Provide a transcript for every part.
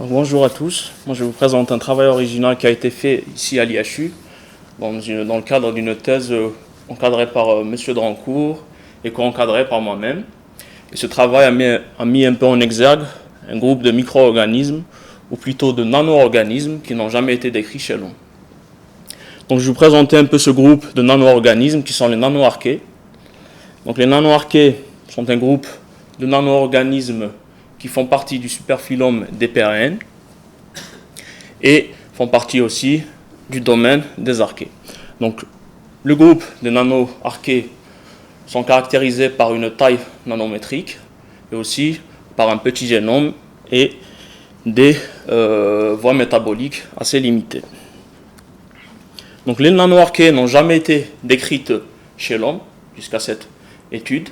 Bonjour à tous, moi je vous présente un travail original qui a été fait ici à l'IHU dans le cadre d'une thèse encadrée par M. Drancourt et co-encadrée par moi-même. Et ce travail a mis un peu en exergue un groupe de micro-organismes, ou plutôt de nano-organismes qui n'ont jamais été décrits chez l'homme. Donc je vais vous présenter un peu ce groupe de nano-organismes qui sont les nanoarchées. Donc les nanoarchées sont un groupe de nano-organismes qui font partie du superphylum des PAN et font partie aussi du domaine des archées. Donc, le groupe des nanoarchées sont caractérisés par une taille nanométrique et aussi par un petit génome et des voies métaboliques assez limitées. Donc, les nanoarchées n'ont jamais été décrites chez l'homme jusqu'à cette étude.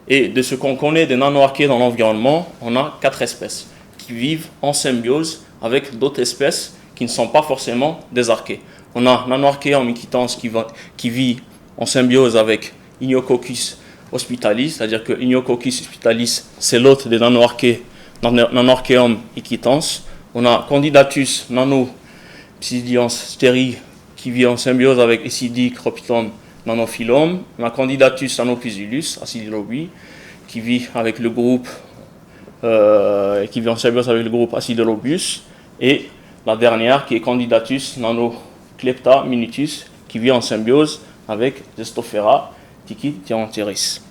Et de ce qu'on connaît des nanoarchées dans l'environnement, on a 4 espèces qui vivent en symbiose avec d'autres espèces qui ne sont pas forcément des archées. On a Nanoarchaeum equitans qui vit en symbiose avec Inococcus hospitalis, c'est-à-dire que Inococcus hospitalis, c'est l'hôte des Nanoarchaeum equitans. On a Candidatus nanopsidians steri qui vit en symbiose avec Essidichropiton nanophyllum. On a Candidatus nanophyllus acidilobi qui vit avec le groupe qui vit en symbiose avec le groupe Acidilobus, et la dernière qui est Candidatus nanoclepta minutus qui vit en symbiose avec Zestophera tichitianteris.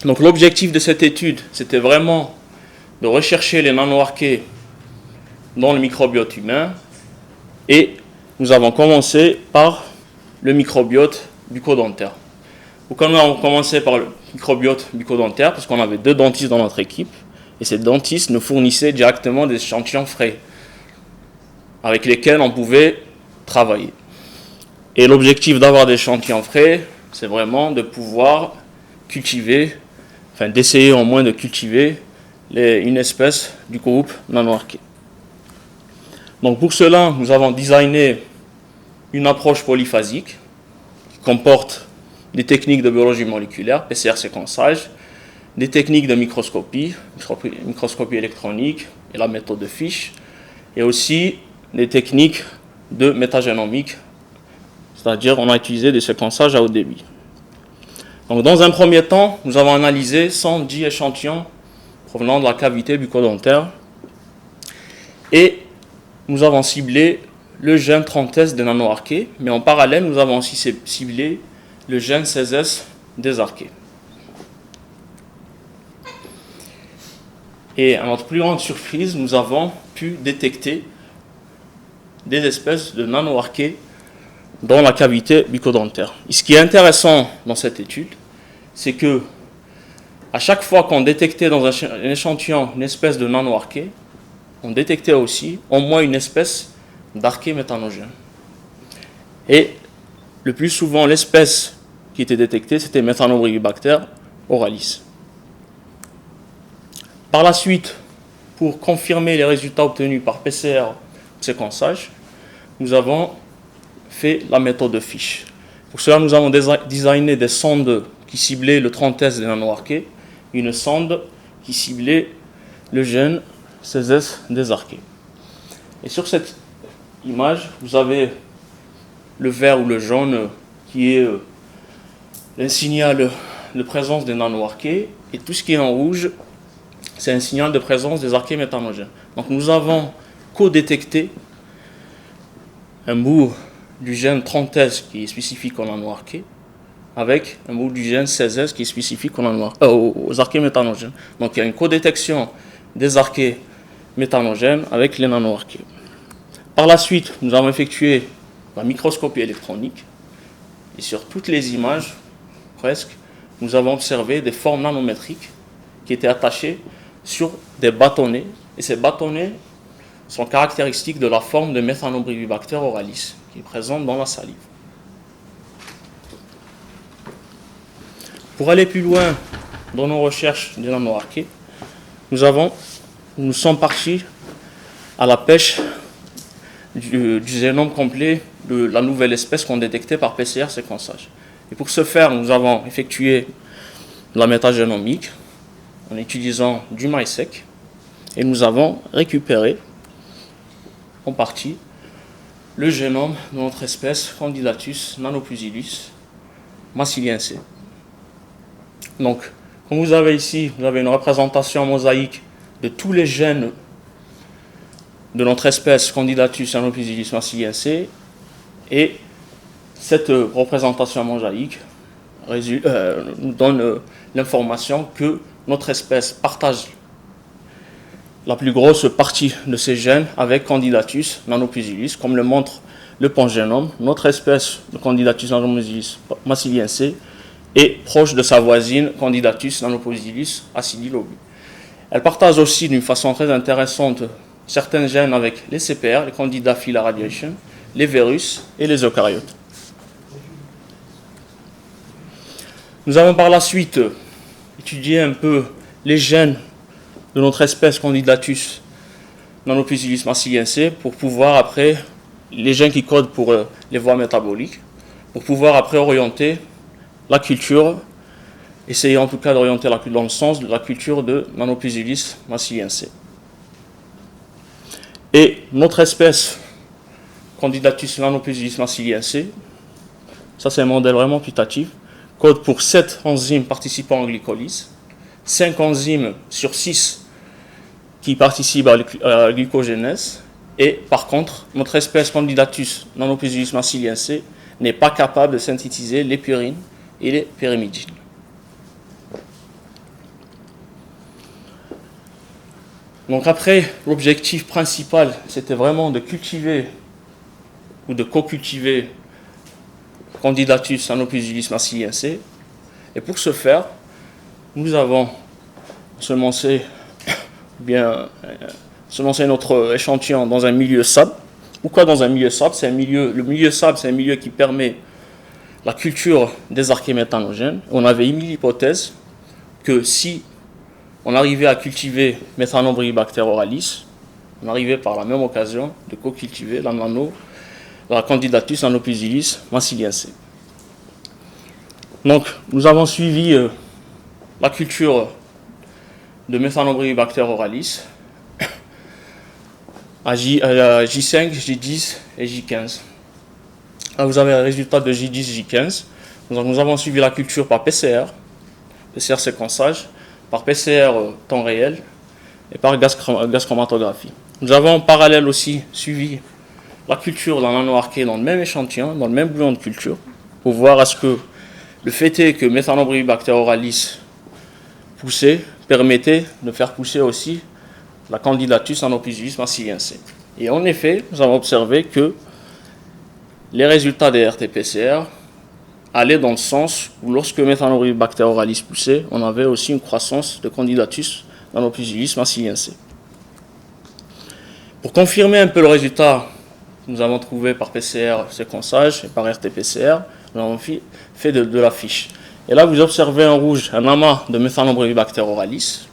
Donc l'objectif de cette étude, c'était vraiment de rechercher les nanoarchées dans le microbiote humain, et nous avons commencé par le microbiote bucco-dentaire. Pourquoi nous avons commencé par le microbiote bucco-dentaire? Parce qu'on avait 2 dentistes dans notre équipe, et ces dentistes nous fournissaient directement des échantillons frais avec lesquels on pouvait travailler. Et l'objectif d'avoir des échantillons frais, c'est vraiment de pouvoir cultiver, d'essayer au moins de cultiver une espèce du groupe nanoarché. Donc pour cela, nous avons designé une approche polyphasique qui comporte des techniques de biologie moléculaire, PCR séquençage, des techniques de microscopie électronique et la méthode de Fish, et aussi des techniques de métagénomique, c'est-à-dire on a utilisé des séquençages à haut débit. Donc dans un premier temps, nous avons analysé 110 échantillons provenant de la cavité bucco-dentaire et nous avons ciblé le gène 30S des nanoarchées, mais en parallèle, nous avons aussi ciblé le gène 16S des archées. Et à notre plus grande surprise, nous avons pu détecter des espèces de nanoarchées dans la cavité bucco-dentaire. Et ce qui est intéressant dans cette étude, c'est que à chaque fois qu'on détectait dans un échantillon une espèce de nanoarchée, on détectait aussi au moins une espèce d'archée méthanogène. Et le plus souvent, l'espèce qui était détectée, c'était Methanobrevibacter oralis. Par la suite, pour confirmer les résultats obtenus par PCR séquençage, nous avons fait la méthode de Fish. Pour cela, nous avons designé des sondes qui ciblaient le 30S des nanoarchées, une sonde qui ciblait le gène 16S des archées. Et sur cette image, vous avez le vert ou le jaune qui est un signal de présence des nanoarchées, et tout ce qui est en rouge, c'est un signal de présence des archées méthanogènes. Donc nous avons co-détecté un bout du gène 30S qui est spécifique aux nanoarchées avec un bout du gène 16S qui est spécifique aux archées méthanogènes. Donc il y a une co-détection des archées méthanogènes avec les nanoarchées. Par la suite, nous avons effectué la microscopie électronique, et sur toutes les images, presque, nous avons observé des formes nanométriques qui étaient attachées sur des bâtonnets, et ces bâtonnets sont caractéristiques de la forme de Methanobrevibacter oralis qui est présente dans la salive. Pour aller plus loin dans nos recherches des nanoarchées, nous sommes partis à la pêche du génome complet de la nouvelle espèce qu'on détectait par PCR séquençage. Et pour ce faire, nous avons effectué la métagénomique en utilisant du maïs sec, et nous avons récupéré en partie le génome de notre espèce Candidatus nanopusilus massiliense. Donc, comme vous avez ici, vous avez une représentation mosaïque de tous les gènes de notre espèce Candidatus nanopusilus massiliense, et cette représentation mosaïque nous donne l'information que notre espèce partage la plus grosse partie de ces gènes avec Candidatus nanopusilus, comme le montre le pangénome. Notre espèce de Candidatus nanopusilus massiliense est proche de sa voisine Candidatus nanopusilus acidilobu. Elle partage aussi d'une façon très intéressante certains gènes avec les CPR, les Candida phyla radiation, les virus et les eucaryotes. Nous avons par la suite étudié un peu les gènes de notre espèce Candidatus nanopusilus massiliense pour pouvoir après, les gènes qui codent pour les voies métaboliques, pour pouvoir après orienter la culture, essayer en tout cas d'orienter la culture dans le sens de la culture de nanopusilus massiliense. Et notre espèce Candidatus nanopusilus massiliense, ça c'est un modèle vraiment putatif, code pour 7 enzymes participant en glycolyse, 5 enzymes sur 6 qui participent à la glycogénèse, et par contre, notre espèce Candidatus nanopusilus massiliense n'est pas capable de synthétiser les purines et les pyrimidines. Donc après, l'objectif principal, c'était vraiment de cultiver ou de co-cultiver Candidatus nanopusilus massiliense. Et pour ce faire, nous avons semencé notre échantillon dans un milieu sable. Pourquoi dans un milieu sable? Le milieu sable, c'est un milieu qui permet la culture des archées méthanogènes. On avait émis l'hypothèse que si on arrivait à cultiver Methanombribacter oralis, on arrivait par la même occasion de co-cultiver la Candidatus nanopusilus massiliense. Donc, nous avons suivi la culture de Methanombribacter oralis à J5, J10 et J15. Là, vous avez le résultat de J10, J15. Donc, nous avons suivi la culture par PCR séquençage, par PCR temps réel et par gaz chromatographie. Nous avons en parallèle aussi suivi la culture d'un nanoarché dans le même échantillon, dans le même bouillon de culture, pour voir est-ce que le fait est que Methanombribacter oralis poussait, permettait de faire pousser aussi la Candidatus nanopusilus massiliense. Et en effet, nous avons observé que les résultats des RT-PCR allaient dans le sens où lorsque Methanombribacter oralis poussait, on avait aussi une croissance de Candidatus nanopusilus massiliense. Pour confirmer un peu le résultat que nous avons trouvé par PCR séquençage et par RT-PCR, nous avons fait de la fiche. Et là, vous observez en rouge un amas de Methanombribacter oralis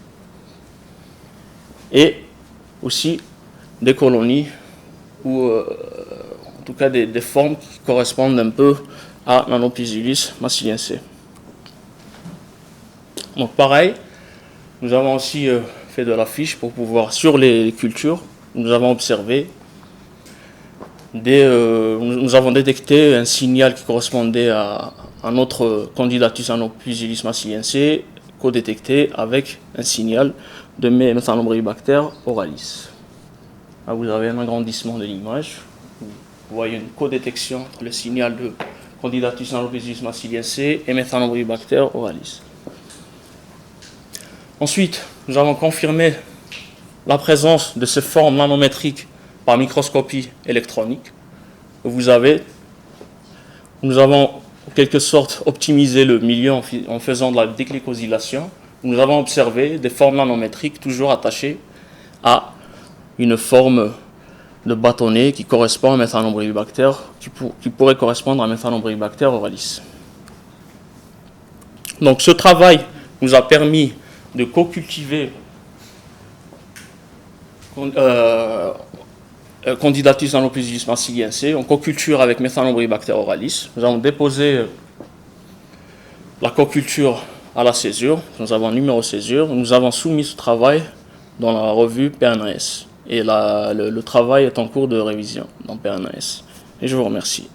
et aussi des colonies ou en tout cas des formes qui correspondent un peu à Nanopusilus massiliense. Donc pareil, nous avons aussi fait de la fiche pour pouvoir, sur les cultures, nous avons observé nous avons détecté un signal qui correspondait à notre Candidatus nanopusilus massiliense, co-détecté avec un signal de Methanombribacter oralis. Là, vous avez un agrandissement de l'image. Vous voyez une co-détection entre le signal de Candidatus nanopusilus massiliense et Methanombribacter oralis. Ensuite, nous avons confirmé la présence de ces formes nanométriques par microscopie électronique. Nous avons en quelque sorte optimisé le milieu en faisant de la déglycosylation. Nous avons observé des formes nanométriques toujours attachées à une forme de bâtonnet qui correspond à Methanombribacter, qui pourrait correspondre à Methanombribacter oralis. Donc ce travail nous a permis de co-cultiver Candidatus nanopusilus massiliense en co-culture avec Methanombribacter oralis. Nous avons déposé la co-culture à la césure, nous avons un numéro césure, nous avons soumis ce travail dans la revue PNAS. et le travail est en cours de révision dans PNAS. Et je vous remercie.